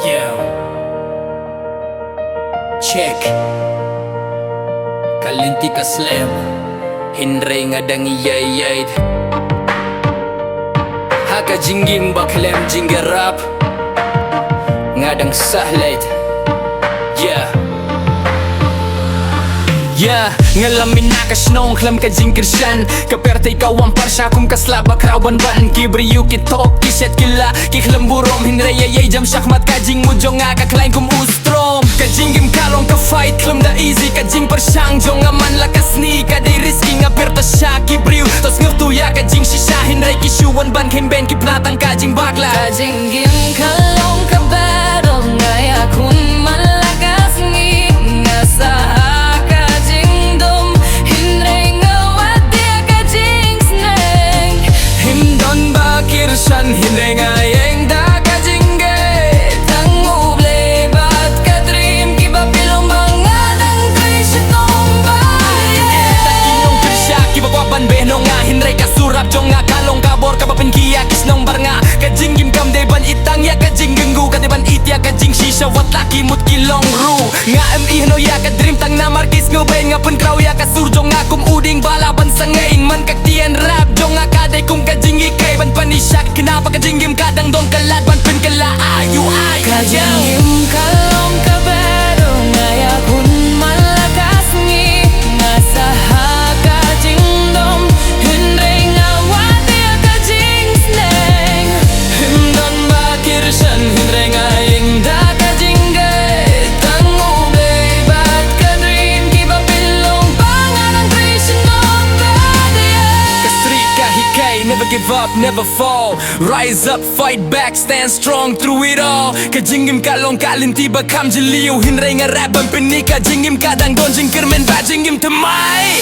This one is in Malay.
Yeah. Check. Kalinti ka slam. Hinray nga dang iyay-yayd. Haka jinggim baklem jinggarap. Nga dang sahlayd. Yeah. Yeah, ngalamin na kasnong klam ka jingkirsyan. Kaperte ikaw ang parsya kung kaslaba krawan ban. Kibriyo kitok, kiset kila, kiklamburom. Hinrayayay jam syakmat kajing mujong nga kaklain kum ustrom. Kajinggim kalong ka fight, klam da easy. Kajing parsyang jong aman lakas ni. Kaday risky nga perta siya kibriyo. Tos ngurtuya kajing shisha. Hinray kisyuan ban kimben kipnatang kajing bakla. Kajinggim kalong ka battle. Ngaya kun malakas ni. Nga sa Hinray nga yung da ka jingge. Tang uble bat ka dream. Kiba pilong mga nang krisyo tombay. Takinong kirsya, kiba wapan behnong nga. Hinray ka surap, jong nga kalong kabor. Kabapin kiya kisnong bar nga. Kajinggim kam deban itang ya kajinggeng gu. Kadeban itya kajing shisha wat laki mut kilong ru. Nga ihno ya ka dream tang na markis ngobain. Nga pun kraw ya ka surjong nga kum uding balaban sa ngain. Man kaktian rap, jong nga kaday kung kajing ikay. Ban panisyak, kinapa kajinggim kadang dong kalat. Ban pin kala ayu ay Kajinggim kalong ka battle. Ngaya kun malakas ni. Nga sa kajingdom. Hinray nga wati kajing sneng. Himdan bakir syan, hinray nga yung da kajingge. Tang uble bat ka dream. Kiba pilong pangarang krisyo tombay. Ka-street, ka-hikay, never give up, never fall. Rise up, fight back, stand strong through it all. Kajinggim kalong kalinti ba kam jiliw. Hinray nga rap ang pinika, jinggim kadang don jingkir men ba jinggim tamay.